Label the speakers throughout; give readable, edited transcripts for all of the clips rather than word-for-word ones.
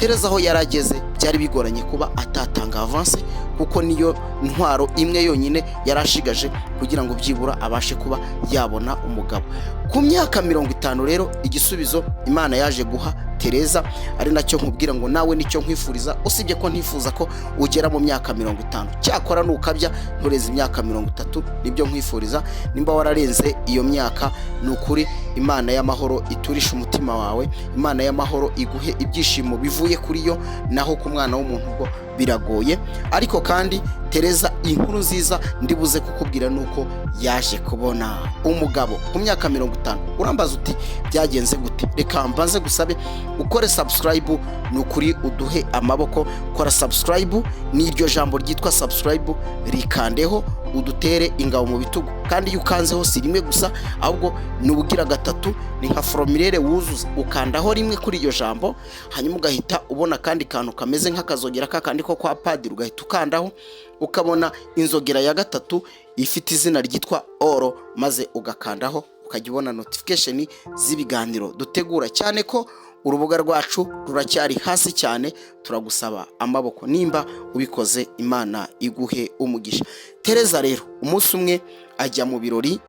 Speaker 1: Tereza aho yarageze byari bigoranye kuba atatanga avance, kuko niyo ntwaro imwe yonyine yarashigaje kugira ngo byibura abashe kuba yabona umugabo. Ku myaka 50 rero igisubizo Imana yaje guha Tereza, ari nacyo nkubwira ngo nawe nicyo nkwifuriza, usibye ko ntifuza ko ugera mu myaka 50, cyakora nukabya ntureze imyaka 30, nibyo nkwifuriza. Nimba wararenze iyo myaka, nukuri Imana y'amahoro iturisha umutima wawe, Imana y'amahoro iguhe ibyishimo bivuye kuri yo, naho ku mwana w'umuntu ubwo biragoye. Ariko kandi Tereza, inkuru nziza ndibuze kukubwira nuko yaje kubona umugabo ku myaka 50. Urambaza uti byagenze gute? Reka mbanze gusabe ukore subscribe, nukuri uduhe amaboko. Kora subscribe, ni iryo jambo ryitwa subscribe, rikandeho udutere ingabo mu bitugu, kandi yukanzeho si rimwe gusa ahubwo nubugira gatatu, ni nka formulaire wuzuza, ukandaho rimwe kuri iryo jambo, hanyuma ugahita ubona kandi kantu kameze nk'akazogera kakandi ko kwa padiri, ugahita ukandaho ukabona inzogera ya gatatu ifite izina ryitwa oro, maze ugakandaho ukajya ubona notification z'ibiganiro dutegura, cyane ko urubuga rwacu ruracyari hasi cyane. Turagusaba amaboko, nimba ubikoze Imana iguhe umugisha. Tereza rero umunsi umwe ajya mu birori,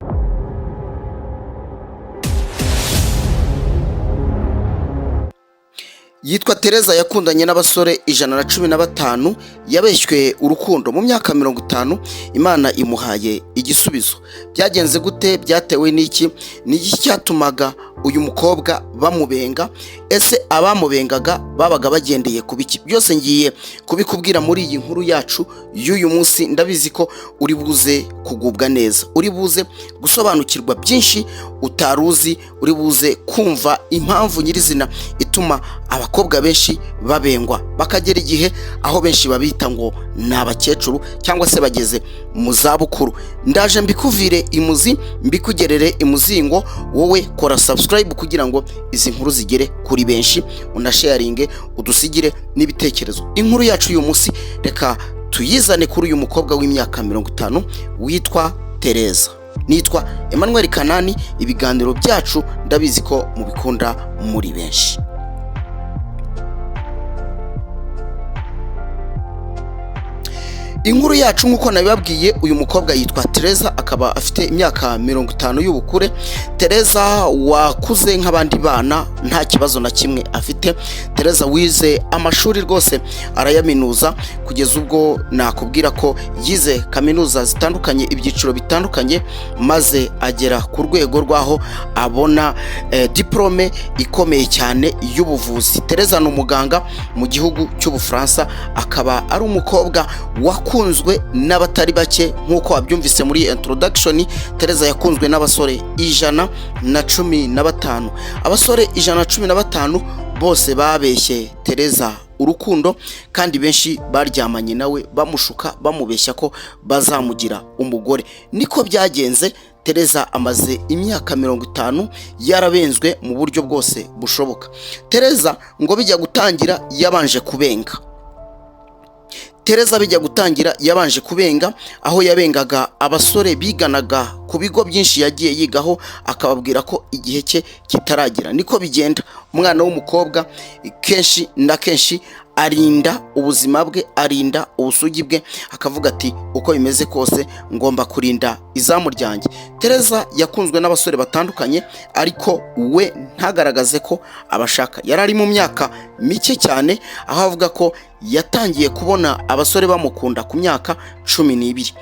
Speaker 1: yitwa Tereza, yakundanye n'abasore 115, yabeshywe urukundo mu myaka 50. Imana imuhaye igisubizo. Byagenze gute? Byatewe n'iki? Ni iki cyatumaga uyu mukobwa bamubenga? Ese abamubengaga babaga bagendeye kubiki? Byose ngiye kubikubwira muri iyi nkuru yacu y'uyu munsi. Ndabizi ko uri buze kugubwa neza, uri buze gusobanukirwa byinshi utaruzi, uri buze kumva impamvu nyirizina ituma abakobwa benshi babengwa, bakagera igihe aho benshi babita ngo ni abakecuru cyangwa se bageze mu zabukuru. Ndaje mbikuvire imuzi, mbikugerere imuzingo. Wowe kora subscribe kugira ngo izi nkuru zigere kuri benshi, unasharinge, udusigire n'ibitekerezo. Inkuru yacu uyu munsi reka tuyizane kuri uyu mukobwa w'imyaka 50 witwa Tereza. Nitwa Emmanuel Kanani, ibiganiro byacu ndabizi ko mubikunda muri benshi. Inkuru yacu nkuko nabibabwiye, uyu mukobwa yitwa Tereza, akaba afite imyaka 50 y'ubukure. Tereza wakuze nk'abandi bana, nta kibazo na kimwe afite. Tereza wize amashuri rwose arayaminuza, kugeza ubwo nakubwira ko yize kaminuza zitandukanye, ibyiciro bitandukanye, maze agera ku rwego rwaho abona diplome ikomeye cyane y'ubuvuzi. Tereza ni umuganga mu gihugu cy'Ubufaransa, akaba ari umukobwa wakunzwe n'abatari bake nk'uko wabyumvise muri introduction. Tereza yakunzwe n'abasore 115. Abasore 115 bose babeshye Tereza urukundo, kandi benshi baryamanye nawe bamushuka, bamubeshya ko bazamugira umugore. Niko byagenze. Tereza amaze imyaka 50 yarabenzwe mu buryo bwose bushoboka. Tereza ngo bijya gutangira yabanje kubenga. Tereza bijya gutangira yabanje kubenga, aho yabengaga abasore biganaga ku bigo byinshi yagiye yigaho, akababwira ko igihe cye kitaragira. Niko bigenda. Umwana w'umukobwa kenshi na kenshi arinda ubuzima bwe, arinda ubusugi bwe, akavuga ati uko bimeze kose ngomba kurinda izamu ryanjye. Tereza yakunzwe n'abasore batandukanye, ariko we ntagaragaze ko abashaka. Yarari mu myaka mike cyane, aho avuga ko yatangiye kubona abasore bamukunda ku myaka 12.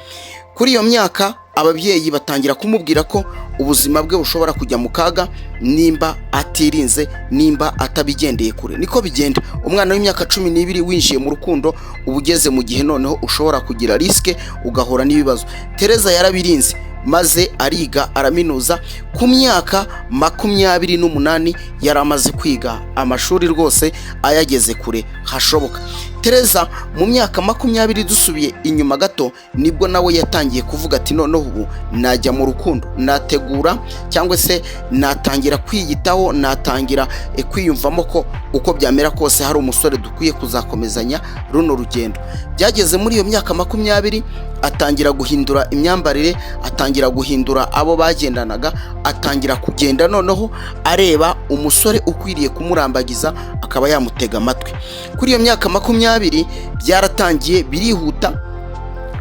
Speaker 1: Kuri iyo myaka ababyeyi batangira kumubwira ko ubuzima bwe bushobora kujya mu kaga nimba atirinze, nimba atabigendeye kure. Niko bigenda. Umwana w'imyaka 12 winjiye mu rukundo, ubugeze mu gihe noneho ushobora kugira riske ugahora n'ibibazo. Tereza yarabirinze, maze ariga araminuza. Ku myaka 28 yaramaze kwiga amashuri rwose ayageze kure hashoboka. Tereza mu myaka 20 dusubiye inyuma gato nibwo nawe yatangiye kuvuga ati noneho ubu najya mu rukundo, nategura cyangwa se natangira kwiyitaho, natangira kwiyumvamo ko uko byamera kose hari umusore dukwiye kuzakomezanya runo rugendo. Byageze muri iyo myaka 20 atangira guhindura imyambarire, atangira guhindura abo bagendanaga, atangira kugenda noneho areba umusore ukwiriye kumurambagiza akaba yamutega amatwi. Kuri iyo myaka 20 byaratangiye birihuta,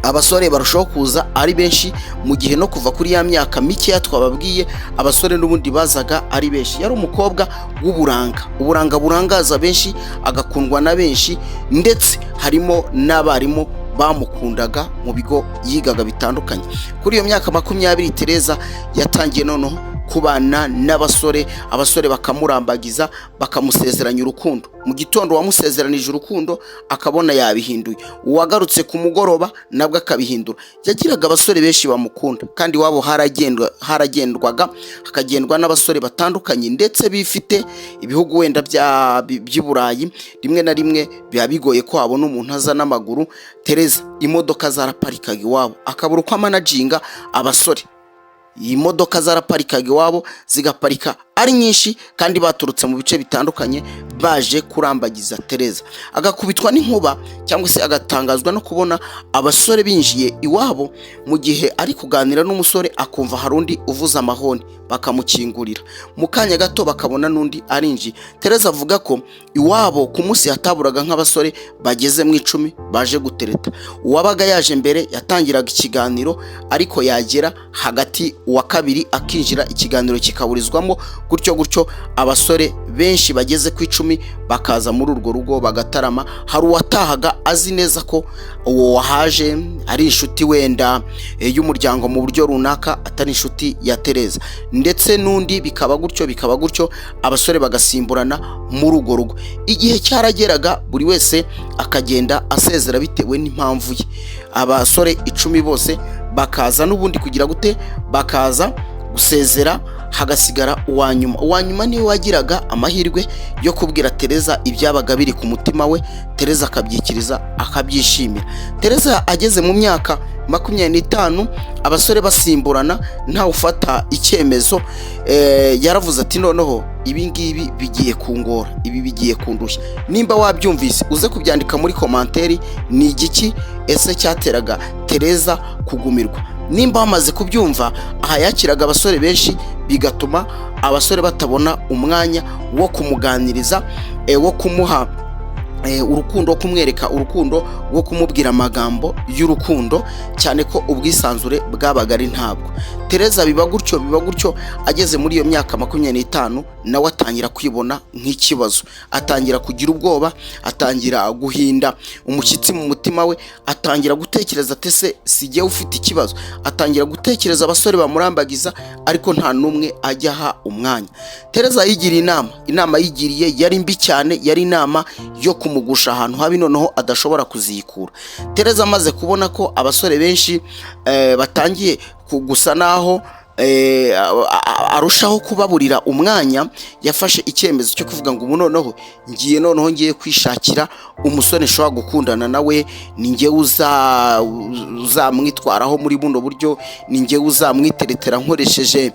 Speaker 1: abasore barushaho kuza ari benshi, mu gihe no kuva kuri ya myaka mike twababwiye abasore n'ubundi bazaga ari benshi. Yari umukobwa w'uburanga, uburanga burangaza benshi, agakundwa na benshi, ndetse harimo n'abarimu bamukundaga mu bigo yigaga bitandukanye. Kuri iyo myaka 20 Tereza yatangiye noneho kubana n'abasore, abasore bakamurambagiza, bakamusezeranya urukundo. Mu gitondo wamusezeranije urukundo akabona yabihinduye, uwagarutse ku mugoroba nabwo akabihindura. Yagiraga abasore benshi bamukunda, kandi wabo haragendwaga hakagendwa n'abasore batandukanye, ndetse bifite ibihugu wenda by'Iburayi. Rimwe na rimwe biba bigoye ko abona umuntu aza n'amaguru. Tereza imodoka zaraparikaga iwabo, akabura uko amanaginga abasore. Iyi modoka zaraparikaga iwabo, zigaparika ari nyinshi, kandi baturutse mu bice bitandukanye baje kurambagiza Tereza. Agakubitwa n'inkuba cyangwa se agatangazwa no kubona abasore binjiye iwabo, mu gihe ari kuganira n'umusore akumva harundi uvuza amahoni, bakamukingurira. Mu kanya gato bakabona n'undi arinji. Tereza avuga ko iwabo ku munsi hataburaga nk'abasore bageze mu 10 baje gutereta. Uwabaga yaje mbere yatangiraga ikiganiro, ariko yagera hagati wa kabiri akinjira, ikiganiro kikaburizwamo. Gutyo abasore benshi bageze ku 10 bakaza muri urwo rugo bagatarama. Hari uwatahaga azi neza ko uwo wahaje ari inshuti wenda y'umuryango mu buryo runaka, atari inshuti ya Tereza, ndetse n'undi bikaba gutyo abasore bagasimburana muri urwo rugo. Igihe cyarageraga buri wese akagenda asezera bitewe n'impamvu ye. Abasore 10 bose bakaza n'ubundi kugira gute, bakaza gusezera, hagasigara uwanyuma niwe wagiraga amahirwe yo kubwira Tereza ibyabaga biri ku mutima we. Tereza akabyikiriza, akabyishimira. Tereza ageze mu myaka 25 abasore basimburana nta ufata icyemezo. Yaravuze ati noneho ibi ngibi bigiye kungora, ibi bigiye kundushya. Nimba wabyumvise uze kubyandika muri komanteri, ni igiki ese cyateraga Tereza kugumirwa. Nimba wamaze kubyumva, aha yakiraga abasore benshi, bigatuma abasore batabona umwanya wo kumuganiriza, wo kumuha urukundo, kumwereka urukundo, wo kumubwira amagambo y'urukundo, cyane ko ubwisanzure bwabaga ari ntabwo. Tereza biba gutyo ageze muri iyo myaka 25 nawe atangira kwibona nk'ikibazo, atangira kugira ubwoba, atangira guhinda umushyitsi mu mutima we, atangira gutekereza tese sijye ufite ikibazo, atangira gutekereza abasore bamurambagiza, ariko nta numwe ajyaha umwanya. Tereza yigira inama yigiriye yari mbi cyane, yari inama yo kumugusha ahantu habi noneho adashobora kuzikura. Tereza amaze kubona ko abasore benshi batangiye gusa naho arushaho kubaburira umwanya, yafashe icyemezo cyo kuvuga ngo noneho ngiye kwishakira umusore nshobora gukundana nawe, ninjye uzamwitwaraho muri buno buryo, ninjye uzamwiteretera nkoresheje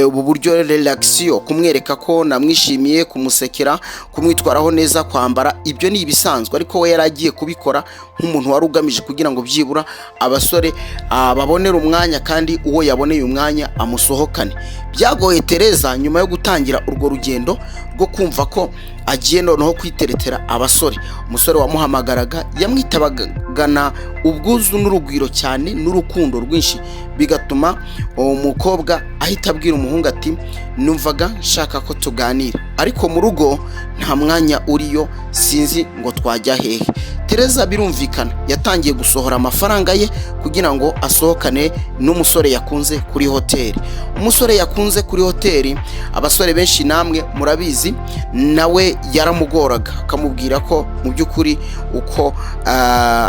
Speaker 1: ubu buryo relaxio, kumwereka ko namwishimiye, kumusekera, kumwitwaraho neza, kwambara. Ibyo ni ibisanzwe, ariko we yaragiye kubikora nk'umuntu wari ugamije kugira ngo byibura abasore babonera umwanya, kandi uwo yaboneye umwanya amusohokane. Byagoye Tereza nyuma yo gutangira urwo rugendo rwo kumva ko agiye noneho kwiteretera abasore. Umusore wamuhamagaraga yamwitabagana ubwuzu n'urugwiro cyane n'urukundo rwinshi, bigatuma umukobwa ahita abwira umuhungu ati numvaga nshaka ko tuganira, ariko mu rugo nta mwanya uriyo, sinzi ngo twajya hehe. Tereza birumvikana yatangiye gusohora amafaranga ye kugira ngo asohokane n'umusore yakunze kuri hoteli. Umusore yakunze kuri hoteli, abasore benshi namwe murabizi, nawe yaramugoraga, akamubwira ko mu by'ukuri uko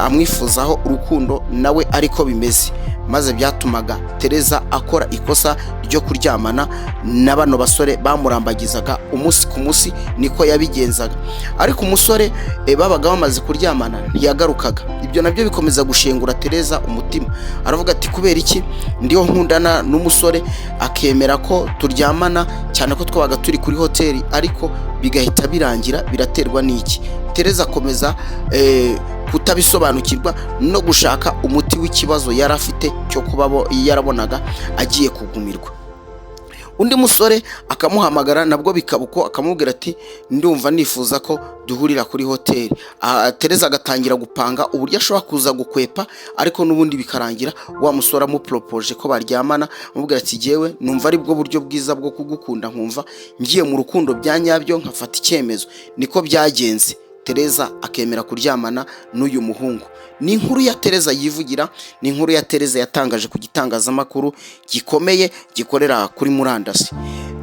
Speaker 1: amwifuzaho urukundo nawe ariko bimeze. maze byatumaga Tereza akora ikosa ryo kuryamana na bano basore bamurambagizaga umunsi ku munsi, niko yabigenzaga. Ariko umusore babaga bamaze kuryamana ntiyagarukaga. Ibyo nabyo bikomeza gushengura Tereza umutima. Aravuga ati kubera iki ndiho nkundana n'umusore akemera ko turyamana, cyane ko twabaga turi kuri hoteli, ariko bigahita birangira, biraterwa n'iki? Tereza akomeza kutabisobanukirwa no gushaka umuti w'ikibazo yari afite cyo kuba yarabonaga agiye kugumirwa. Undi musore akamuhamagara nabwo bikabuko, akamubwira ati ndumva nifuza ko duhurira kuri hoteli. Tereza agatangira gupanga uburyo ashobora kuza gukwepa, ariko n'ubundi bikarangira wa musore amupropoje ko baryamana, amubwira ati jewe numva ari bwo buryo bwiza bwo kugukunda, nkumva ngiye mu rukundo bya nyabyo nkafata icyemezo. Niko byagenze, Tereza akemera kuryamana n'uyu muhungu. Ni inkuru ya Tereza yivugira, ni inkuru ya Tereza yatangaje ku gitangazamakuru gikomeye gikorera kuri murandasi.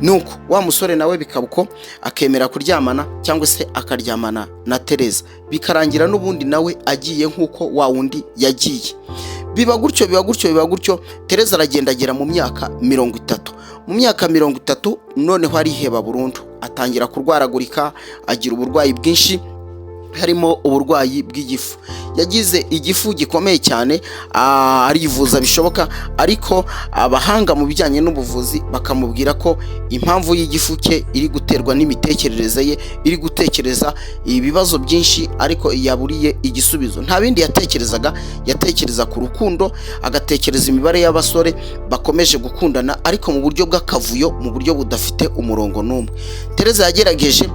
Speaker 1: Nuko wa musore nawe bikabuko akemera kuryamana cyangwa se akaryamana na Tereza, bikarangira n'ubundi nawe agiye nk'uko wa wundi yagiye. Biba gutyo Tereza aragendagera mu myaka 30. Mu myaka 30 noneho ariheba burundu, atangira kurwaragurika, agira uburwayi bwinshi, harimo uburwayi bw'igifu. Yagize igifu gikomeye cyane, arivuza bishoboka, ariko abahanga mu bijyanye n'ubuvuzi bakamubwira ko impamvu y'igifu cye iri guterwa n'imitekerereze ye, iri gutekereza ibibazo byinshi ariko yaburiye igisubizo. Nta bindi yatekerezaga, yatekereza ku rukundo, agatekereza imibare y'abasore bakomeje gukundana ariko mu buryo bw'akavuyo, mu buryo budafite umurongo n'umwe. Tereza yagerageje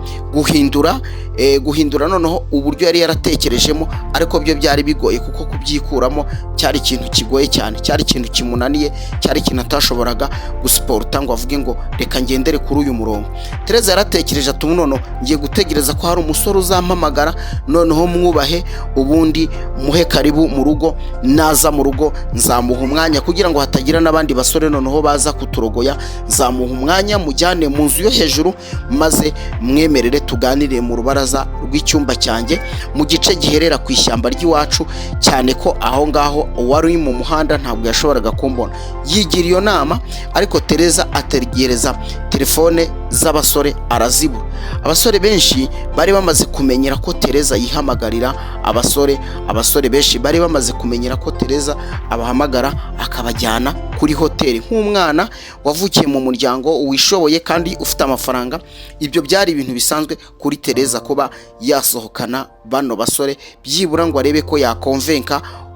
Speaker 1: guhindura noneho uburyo yari yaratekerejemo, ariko byo byari bigoye kuko kubyikuramo cyari ikintu kigoye cyane, cyari ikintu kimunaniye, cyari ikintu atashoboraga gusiporta ngo avuge ngo reka ngendere kuri uyu murongo. Tereza yaratekereje ati noneho ngiye gutegereza ko hari umusore uzampamagara, noneho mwubahe, ubundi muhe karibu mu rugo, naza mu rugo nzamuha umwanya kugira ngo hatagira n'abandi basore noneho baza kuturogoya. Nzamuha umwanya mujyane mu nzu yo hejuru, maze mwemerere tuganire mu rubaraza rw'icyumba cyanjye mu gice giherera ku ishyamba ry'iwacu, cyane ko aho ngaho wari mu muhanda ntabwo yashoboraga kumbona. Yigira iyo nama, ariko Tereza ategereza telefone z'abasore arazibura. Abasore benshi bari bamaze kumenyera ko Tereza yihamagarira abasore benshi bari bamaze kumenyera ko Tereza abahamagara akabajyana kuri hoteli nk'umwana wavukiye mu muryango wishoboye kandi ufite amafaranga. Ibyo byari ibintu bisanzwe kuri Tereza kuba yasohokana bano basore, byibura ngo arebe ko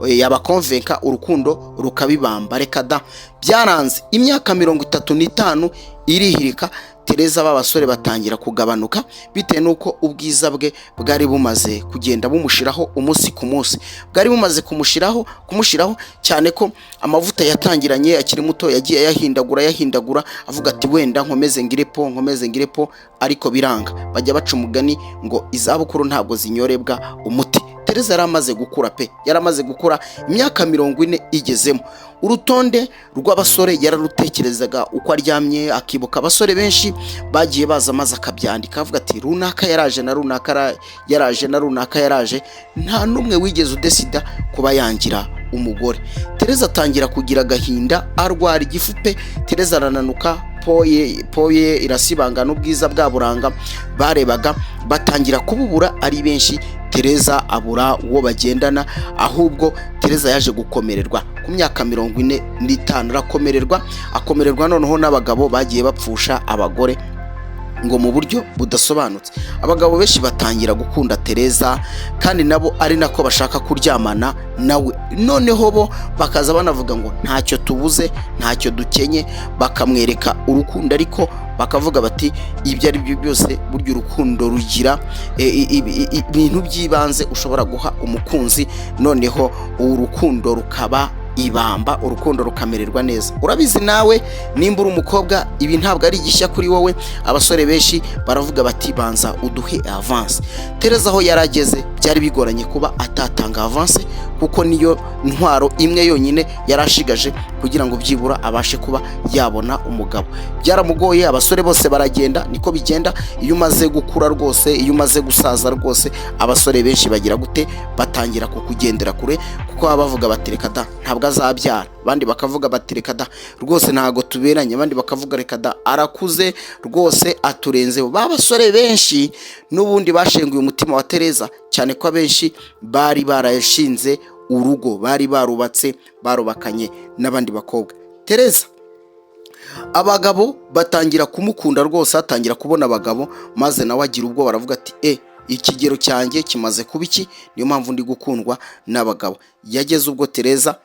Speaker 1: yabakonvenka urukundo rukabibamba. Reka da, byaranze. Imyaka 35 irihirika, Tereza b'abasore batangira kugabanuka bitewe nuko ubwiza bwe bwari bumaze kugenda bumushiraho umunsi ku munsi, bwari bumaze kumushiraho cyane ko amavuta yatangiranye akiri muto yagiye yahindagura avuga ati wenda nkomeze ngirepo, ariko biranga. Bajya baca umugani ngo izabukuru ntabwo zinyorebwa umuti. Tereza yaramaze gukura, imyaka 40 igezemo. Urutonde rw'abasore yararutekerezaga uko aryamye, akibuka abasore benshi bagiye baza maze akabyandika, avuga ati runaka yaraje na runaka yaraje, nta numwe wigeze udesida kuba yangira umugore. Tereza atangira kugira agahinda, arwara igifupe. Tereza arananuka, poye irasibangana, ubwiza bwa buranga barebaga batangira kububura ari benshi. Tereza abura uwo bagendana, ahubwo Tereza yaje gukomererwa ku myaka 45. Akomererwa noneho n'abagabo bagiye bapfusha abagore ngo mu buryo budasobanutse. Abagabo benshi batangira gukunda Tereza, kandi nabo ari nako bashaka kuryamana nawe. Noneho bo bakaza banavuga ngo ntacyo tubuze, ntacyo dukenye, bakamwereka urukundo, ariko bakavuga bati ibyo ari byo byose burya urukundo rugira ibintu by'ibanze ushobora guha umukunzi, noneho urukundo rukaba ibamba, urukundo rukamererwa neza. Urabizi nawe nimba uri umukobwa, ibi ntabwo ari igishya kuri wowe. Abasore benshi baravuga bati banza uduhe avance. Tereza aho yarageze byari bigoranye kuba atatanga avance, kuko niyo ntwaro imwe yonyine yarashigaje kugira ngo byibura abashe kuba yabona umugabo. Byaramugoye, abasore bose baragenda, niko bigenda iyo umaze gukura rwose, iyo umaze gusaza rwose, abasore benshi bagira gute, batangira kukugendera kure, kuko baba bavuga bati reka da ntabwo azabyara, abandi bakavuga bati reka da rwose ntago tuberanye, abandi bakavuga reka da arakuze rwose aturenzeho. Ba basore benshi n'ubundi bashenguye umutima wa Tereza, cyane ko abenshi bari barashinze urugo, bari barubatse, barubakanye n'abandi bakobwa. Tereza abagabo batangira kumukunda rwose, atangira kubona abagabo, maze nawe agira ubwo baravuga ati ikigero cyanjye kimaze kuba iki, niyo mpamvu ndi gukundwa n'abagabo. Yageze ubwo Tereza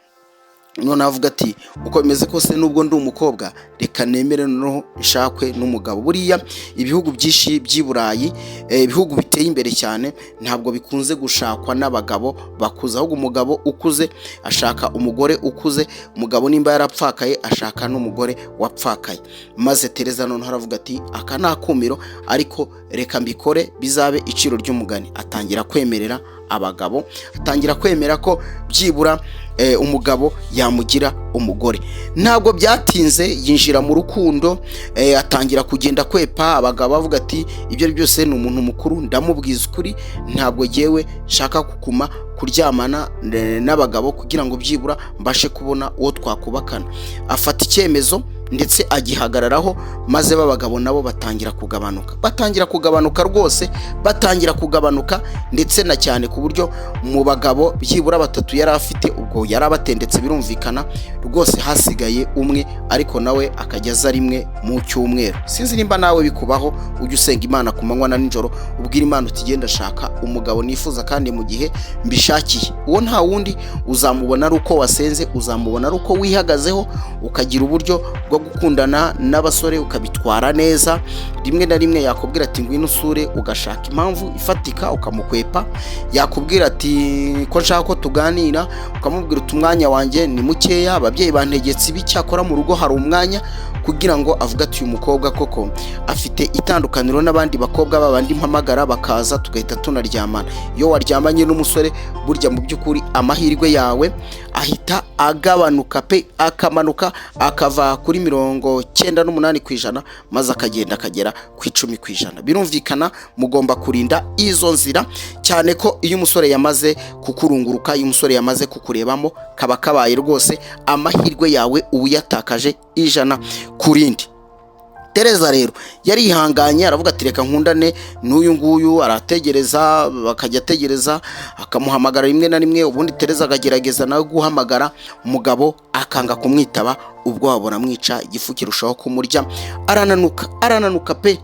Speaker 1: none avuga ati uko bimeze kose nubwo ndi umukobwa, reka nemere noneho nshakwe n'umugabo. Buriya ibihugu byinshi by'i Burayi, ibihugu biteye imbere cyane, ntabwo bikunze gushakwa n'abagabo bakuze, ahubwo umugabo ukuze ashaka umugore ukuze, umugabo nimba yarapfakaye ashaka n'umugore wapfakaye. Maze Tereza noneho aravuga ati aka ni akumiro, ariko reka mbikore bizabe iciro ry'umugani. Atangira kwemerera abagabo, atangira kwemera ko byibura umugabo yamugira umugore. Ntabwo byatinze yinjira mu rukundo, atangira kugenda kwepa abagabo, bavuga ati ibyo ari byose ni umuntu mukuru, ndamubwiza ukuri, ntabwo yewe nshaka kukuma kuryamana n'abagabo kugira ngo byibura mbashe kubona uwo twakubakana. Afata icyemezo ndetse agihagararaho, maze babagabo nabo batangira kugabanuka rwose, batangira kugabanuka ndetse na cyane ku buryo mu bagabo byibura batatu yari afite, ubwo yari abatendetse birumvikana rwose, hasigaye umwe, ariko nawe akajya aza rimwe mu cyumweru. Sinzi nimba nawe bikubaho, ujye usenga Imana ku manywa na nijoro, ubwira Imana uti genda shaka umugabo nifuza kandi mu gihe mbishakiye. Uwo nta wundi uzamubona ari uko wasenze, uzamubona ari uko wihagazeho, ukagira uburyo bwo gukundana n'abasore ukabitwara neza. Rimwe na rimwe yakubwira ati ngwino usure, ugashaka impamvu ifatika ukamukwepa. Yakubwira ati ko nshaka ko tuganira, ukamubwira uti umwanya wanjye ni mukeya, ababyeyi bantegetse ibi, cyakora mu rugo hari umwanya, kugira ngo avuga ati uyu mukobwa koko afite itandukaniro n'abandi bakobwa babandi mpamagara bakaza tugahita tunaryamana. Iyo waryamanye n'umusore burya mu by'ukuri amahirwe yawe ahita agabanuka pe, akamanuka akava kuri 98%, maze akagenda akagera ku 10%. Birumvikana mugomba kurinda izo nzira, cyane ko iyo umusore yamaze kukurunguruka, iyo umusore yamaze kukurebamo, kaba kabaye rwose amahirwe yawe uyatakaje 100%. Tereza rero yarihanganye, aravuga ati reka nkundane n'uyu nguyu. Arategereza, bakajya ategereza, akamuhamagara rimwe na rimwe, ubundi Tereza akagerageza nawe guhamagara umugabo, akanga kumwitaba. Ubwo wabona mwica, igifu kirushaho kumurya, arananuka pe,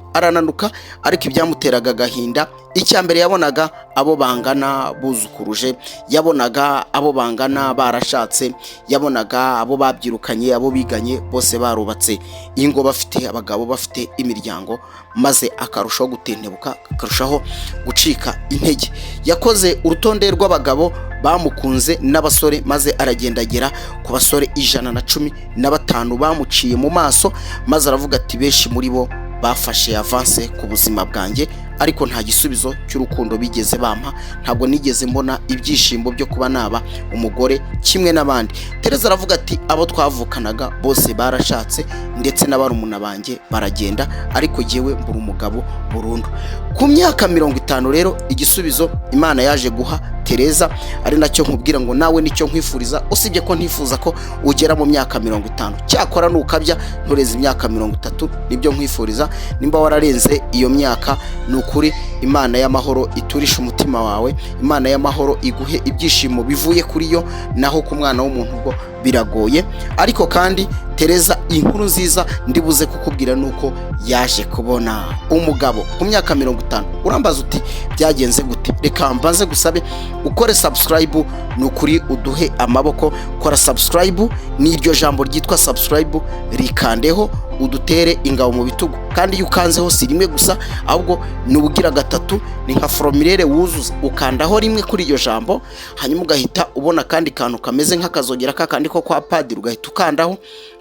Speaker 1: ariko ibyamuteraga agahinda, icyambere yabonaga abo bangana buzukuruje, yabonaga abo bangana barashatse, yabonaga abo babyirukanye, abo biganye bose barubatse ingo, bafite abagabo, bafite imiryango, maze akarushaho gutentebuka, akarushaho gucika intege. Yakoze urutonde rw'abagabo bamukunze n'abasore, maze aragendagera ku basore 115 bamuciye mu maso, maze aravuga ati benshi muri bo bafashe avance ku buzima bwanjye, ariko nta gisubizo cy'urukundo bigeze bampa, ntabwo nigeze mbona ibyishimo byo kuba naba umugore kimwe n'abandi. Tereza aravuga ati abo twavukanaga bose barashatse, ndetse n'abarumuna banjye baragenda, ariko jewe mbura umugabo burundu. Ku myaka 50 rero igisubizo Imana yaje guha Tereza, ari nacyo nkubwira ngo nawe nicyo nkwifuriza, usibye ko ntifuza ko ugera mu myaka 50, cyakora nukabya ntureze imyaka 30, nibyo nkwifuriza. Nimba wararenze iyo myaka, nukuri Imana y'amahoro iturisha umutima wawe, Imana y'amahoro iguhe ibyishimo bivuye kuri yo, naho ku mwana w'umuntu ubwo biragoye. Ariko kandi Tereza, inkuru nziza ndibuze kukubwira nuko yaje kubona umugabo ku myaka 50. Urambaza uti byagenze gute? Reka mbanze gusabe ukore subscribe, nukuri uduhe amaboko. Kora subscribe, ni iryo jambo ryitwa subscribe, rikandeho udutere ingabo mu bitugu, kandi iyo ukanzeho si rimwe gusa, ahubwo nubugira gatatu, ni nka formulaire wuzuza, ukandaho rimwe kuri iryo jambo, hanyuma ugahita ubona kandi kantu kameze nk'akazogera kakandi ko kwa padiri, ugahita ukandaho,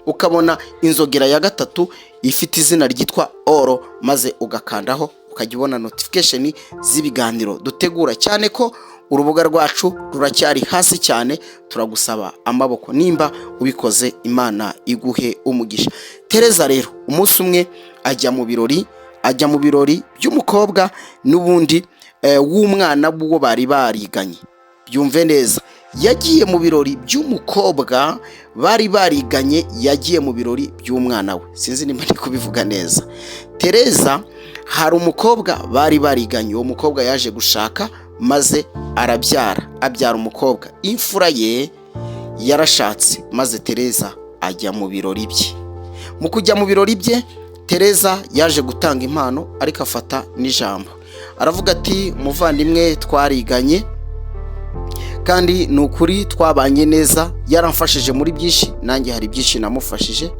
Speaker 1: ukabona inzogera ya gatatu ifite izina ryitwa oro, maze ugakandaho, ukajya ubona notification z'ibiganiro dutegura, cyane ko urubuga rwacu ruracyari hasi cyane, turagusaba amaboko, nimba ubikoze Imana iguhe umugisha. Tereza rero umunsi umwe ajya mu birori by'umukobwa n'ubundi w'umwana bwo bari bariganye. Byumve neza, yagiye mu birori by'umukobwa bari bariganye, yagiye mu birori by'umwana we. Sinzi nimba ndi kubivuga neza. Tereza hari umukobwa bari bariganye, uwo mukobwa yaje gushaka maze abyara umukobwa. Imfura ye yarashatse maze Tereza ajya mu birori bye. Mu kujya mu birori bye, Tereza yaje gutanga impano, ariko afata n'ijambo. Aravuga ati umuvandimwe twariganye kandi ni ukuri twabanye neza, yaramfashije muri byinshi, nanjye hari byinshi namufashije.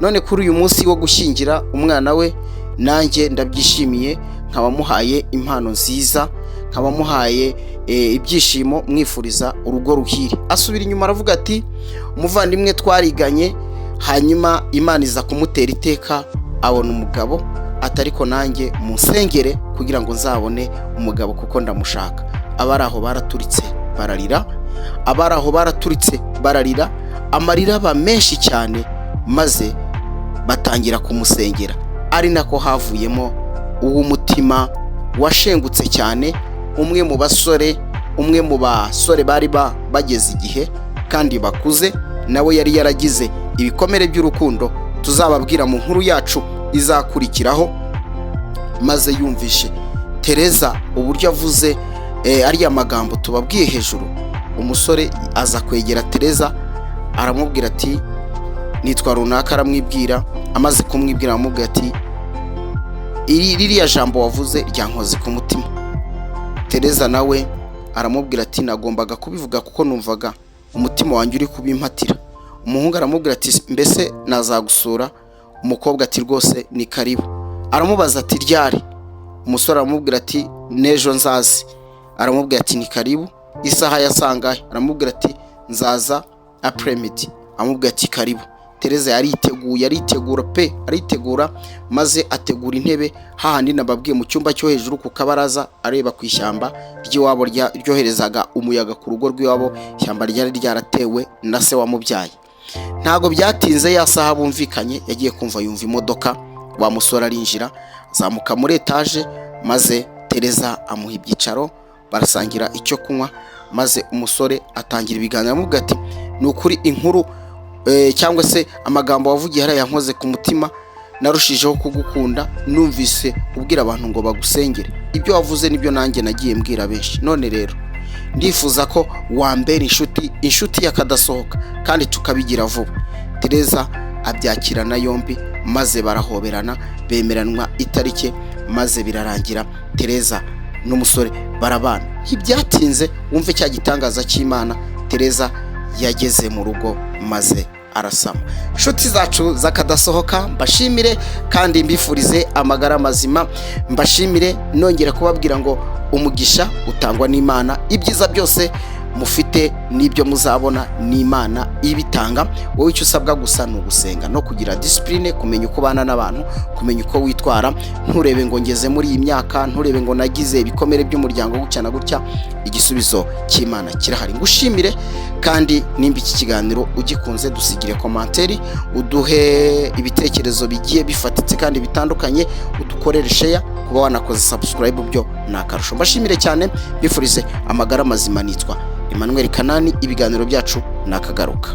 Speaker 1: None kuri uyu munsi wo gushyingira umwana we, nanjye ndabyishimiye, nkaba muhaye impano nziza, nkaba muhaye ibyishimo, mwifuriza urugo ruhire. Asubira inyuma aravuga ati umuvandimwe twariganye, hanyuma Imana iza kumutera iteka, abona umugabo, atariko nanjye munsengere kugira ngo nzabone umugabo kuko ndamushaka. Abari aho baraturitse bararira, amarira aba menshi cyane, maze batangira kumusengera. Ari nako havuyemo uw'umutima washengutse cyane. Umwe mu basore bari bageze igihe kandi bakuze, nawe yari yaragize ibikomere by'urukundo, tuzababwira mu nkuru yacu izakurikiraho. Maze yumvishe Tereza uburyo avuze ariya magambo tubabwiye hejuru, umusore aza kwegera Tereza, aramubwira ati nitwa runaka. Aramwibwira, amaze kumwibwira aramubwira ati ririya jambo wavuze ryankoze ku mutima. Tereza nawe aramubwira ati nagombaga kubivuga kuko numvaga umutima wanjye uri kubimpatira. Umuhungu aramubwira ati mbese nazagusura? Umukobwa ati rwose ni karibu. Aramubaza ati ryari? Umusore aramubwira ati nejo nzazi. Aramubwira ati ni karibu. Isaha yasangahe? Aramubwira ati nzaza apremidi. Aramubwira ati karibu. Tereza aritegura maze ategura intebe hahandi nababwiye, mu cyumba cyo hejuru ku kabaraza, areba ku ishyamba ry'iwabo ryoherezaga umuyaga ku rugo rw'iwabo. Ishyamba ryari ryaratewe na se wamubyaye. Ntago byatinze, ya saha bumvikanye, yagiye kumva yumva imodoka. Wa musore arinjira, azamuka muri etaje, maze Tereza amuha ibyicaro, barasangira icyo kunywa. Maze umusore atangira ibiganiro, aramubwira ati ni ukuri inkuru cyangwa se amagambo wavugiye hariya yankoze ku mutima, narushijeho kugukunda, numvise ubwira abantu ngo bagusengere. Ibyo wavuze nibyo nanjye nagiye mbwira benshi. None rero ndifuza ko wambera inshuti y'akadasohoka, kandi tukabigira vuba. Tereza abyakirana yombi, maze barahoberana, bemeranwa itariki, maze birarangira. Tereza n'umusore barabana. Ntibyatinze, wumve cya gitangaza cy'Imana, Tereza yageze mu rugo maze arasama. Inshuti zacu zakadasohoka, mbashimire kandi mbifurize amagara mazima. Mbashimire nongera kubabwira ngo umugisha utangwa n'Imana. Ibyiza byose mufite n'ibyo muzabona n'Imana ibitanga. Wowe icyo usabwa gusa ni ugusenga no kugira discipline, kumenya uko bana n'abantu, kumenya uko witwara. Nturebe ngo ngeze muri iyi myaka, nturebe ngo nagize ibikomere by'umuryango gutya na gutya. Igisubizo cy'Imana kirahari. Ngushimire kandi nimba iki kiganiro ugikunze, dusigire komanteri, uduhe ibitekerezo bigiye bifatitse kandi bitandukanye, udukorere share. Kuba wanakoze subscribe byo nakarusho. Mbashimire cyane, bifurize amagara mazima. Nitwa Emmanuel Kanani, ibiganiro byacu nakagaruka.